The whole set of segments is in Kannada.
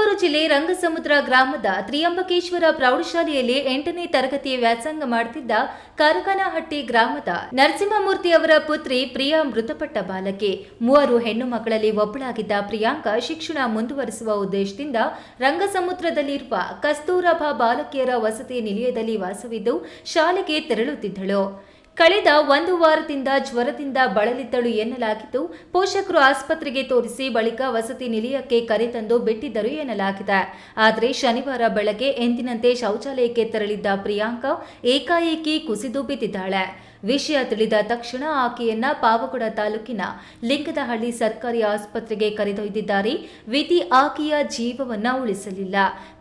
ತುಮಕೂರು ಜಿಲ್ಲೆ ರಂಗಸಮುದ್ರ ಗ್ರಾಮದ ತ್ರಿಯಂಬಕೇಶ್ವರ ಪ್ರೌಢಶಾಲೆಯಲ್ಲಿ 8ನೇ ತರಗತಿ ವ್ಯಾಸಂಗ ಮಾಡುತ್ತಿದ್ದ ಕರಕನಹಟ್ಟಿ ಗ್ರಾಮದ ನರಸಿಂಹಮೂರ್ತಿ ಅವರ ಪುತ್ರಿ ಪ್ರಿಯಾ ಮೃತಪಟ್ಟ ಬಾಲಕಿ. 3 ಹೆಣ್ಣು ಮಕ್ಕಳಲ್ಲಿ ಒಬ್ಬಳಾಗಿದ್ದ ಪ್ರಿಯಾಂಕಾ ಶಿಕ್ಷಣ ಮುಂದುವರಿಸುವ ಉದ್ದೇಶದಿಂದ ರಂಗಸಮುದ್ರದಲ್ಲಿರುವ ಕಸ್ತೂರಬಾ ಬಾಲಕಿಯರ ವಸತಿ ನಿಲಯದಲ್ಲಿ ವಾಸವಿದ್ದು ಶಾಲೆಗೆ ತೆರಳುತ್ತಿದ್ದಳು. ಕಳೆದ 1 ವಾರದಿಂದ ಜ್ವರದಿಂದ ಬಳಲಿದ್ದಳು ಎನ್ನಲಾಗಿದ್ದು, ಪೋಷಕರು ಆಸ್ಪತ್ರೆಗೆ ತೋರಿಸಿ ಬಳಿಕ ವಸತಿ ನಿಲಯಕ್ಕೆ ಕರೆತಂದು ಬಿಟ್ಟಿದ್ದರು ಎನ್ನಲಾಗಿದೆ. ಆದರೆ ಶನಿವಾರ ಬೆಳಗ್ಗೆ ಎಂದಿನಂತೆ ಶೌಚಾಲಯಕ್ಕೆ ತೆರಳಿದ್ದ ಪ್ರಿಯಾಂಕಾ ಏಕಾಏಕಿ ಕುಸಿದು ಬಿದ್ದಿದ್ದಾಳೆ. ವಿಷಯ ತಿಳಿದ ತಕ್ಷಣ ಆಕೆಯನ್ನ ಪಾವಗಡ ತಾಲೂಕಿನ ಲಿಂಗದಹಳ್ಳಿ ಸರ್ಕಾರಿ ಆಸ್ಪತ್ರೆಗೆ ಕರೆದೊಯ್ದಿದ್ದಾರೆ. ವಿಧಿ ಆಕೆಯ ಜೀವವನ್ನ ಉಳಿಸಲಿಲ್ಲ.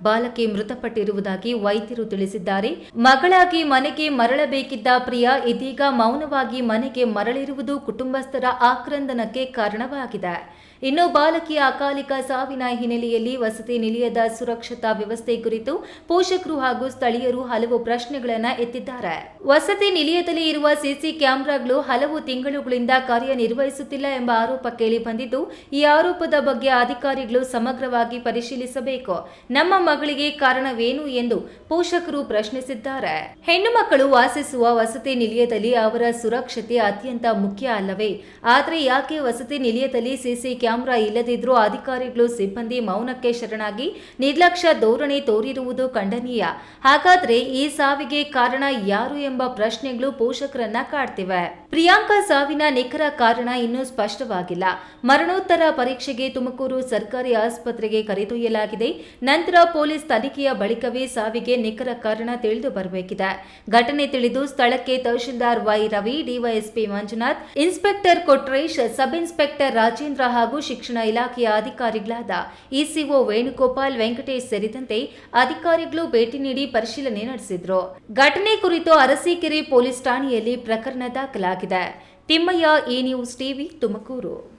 ಬಾಲಕಿ ಮೃತಪಟ್ಟಿರುವುದಾಗಿ ವೈದ್ಯರು ತಿಳಿಸಿದ್ದಾರೆ. ಮಗಳಾಗಿ ಮನೆಗೆ ಮರಳಬೇಕಿದ್ದ ಪ್ರಿಯಾ ಇದೀಗ ಮೌನವಾಗಿ ಮನೆಗೆ ಮರಳಿರುವುದು ಕುಟುಂಬಸ್ಥರ ಆಕ್ರಂದನಕ್ಕೆ ಕಾರಣವಾಗಿದೆ. ಇನ್ನು ಬಾಲಕಿಯ ಅಕಾಲಿಕ ಸಾವಿನ ಹಿನ್ನೆಲೆಯಲ್ಲಿ ವಸತಿ ನಿಲಯದ ಸುರಕ್ಷತಾ ವ್ಯವಸ್ಥೆ ಕುರಿತು ಪೋಷಕರು ಹಾಗೂ ಸ್ಥಳೀಯರು ಹಲವು ಪ್ರಶ್ನೆಗಳನ್ನು ಎತ್ತಿದ್ದಾರೆ. ವಸತಿ ನಿಲಯದಲ್ಲಿ ಇರುವ ಸಿಸಿ ಕ್ಯಾಮೆರಾಗಳು ಹಲವು ತಿಂಗಳುಗಳಿಂದ ಕಾರ್ಯನಿರ್ವಹಿಸುತ್ತಿಲ್ಲ ಎಂಬ ಆರೋಪ ಕೇಳಿ ಬಂದಿದ್ದು, ಈ ಆರೋಪದ ಬಗ್ಗೆ ಅಧಿಕಾರಿಗಳು ಸಮಗ್ರವಾಗಿ ಪರಿಶೀಲಿಸಬೇಕು. ನಮ್ಮ ಮಗಳಿಗೆ ಕಾರಣವೇನು ಎಂದು ಪೋಷಕರು ಪ್ರಶ್ನಿಸಿದ್ದಾರೆ. ಹೆಣ್ಣು ಮಕ್ಕಳು ವಾಸಿಸುವ ವಸತಿ ನಿಲಯದಲ್ಲಿ ಅವರ ಸುರಕ್ಷತೆ ಅತ್ಯಂತ ಮುಖ್ಯ ಅಲ್ಲವೇ? ಆದರೆ ಯಾಕೆ ವಸತಿ ನಿಲಯದಲ್ಲಿ ಸಿಸಿ ಕ್ಯಾಮೆರಾ ಇಲ್ಲದಿದ್ರೂ ಅಧಿಕಾರಿಗಳು ಸಿಬ್ಬಂದಿ ಮೌನಕ್ಕೆ ಶರಣಾಗಿ ನಿರ್ಲಕ್ಷ್ಯ ಧೋರಣೆ ತೋರಿರುವುದು ಖಂಡನೀಯ. ಹಾಗಾದ್ರೆ ಈ ಸಾವಿಗೆ ಕಾರಣ ಯಾರು ಎಂಬ ಪ್ರಶ್ನೆಗಳು ಪೋಷಕರನ್ನ ಕಾಡ್ತಿವೆ. ಪ್ರಿಯಾಂಕಾ ಸಾವಿನ ನಿಖರ ಕಾರಣ ಇನ್ನೂ ಸ್ಪಷ್ಟವಾಗಿಲ್ಲ. ಮರಣೋತ್ತರ ಪರೀಕ್ಷೆಗೆ ತುಮಕೂರು ಸರ್ಕಾರಿ ಆಸ್ಪತ್ರೆಗೆ ಕರೆದೊಯ್ಯಲಾಗಿದೆ. ನಂತರ ಪೊಲೀಸ್ ತನಿಖೆಯ ಬಳಿಕವೇ ಸಾವಿಗೆ ನಿಖರ ಕಾರಣ ತಿಳಿದು ಬರಬೇಕಿದೆ. ಘಟನೆ ತಿಳಿದು ಸ್ಥಳಕ್ಕೆ tahsildar Y Ravi, DYSP Manjunath, inspector Kotresh, sub inspector Rajendra ಹಾಗೂ ಶಿಕ್ಷಣ ಇಲಾಖೆಯ ಅಧಿಕಾರಿಗಳಾದ ಇಸಿಒ ವೇಣುಗೋಪಾಲ್, ವೆಂಕಟೇಶ್ ಸೇರಿದಂತೆ ಅಧಿಕಾರಿಗಳು ಭೇಟಿ ನೀಡಿ ಪರಿಶೀಲನೆ ನಡೆಸಿದ್ರು. ಘಟನೆ ಕುರಿತು ಅರಸೀಕೆರೆ ಪೊಲೀಸ್ ಠಾಣೆಯಲ್ಲಿ ಪ್ರಕರಣ ದಾಖಲಾಗಿದೆ. Thimmaiah, E news TV, Tumakuru.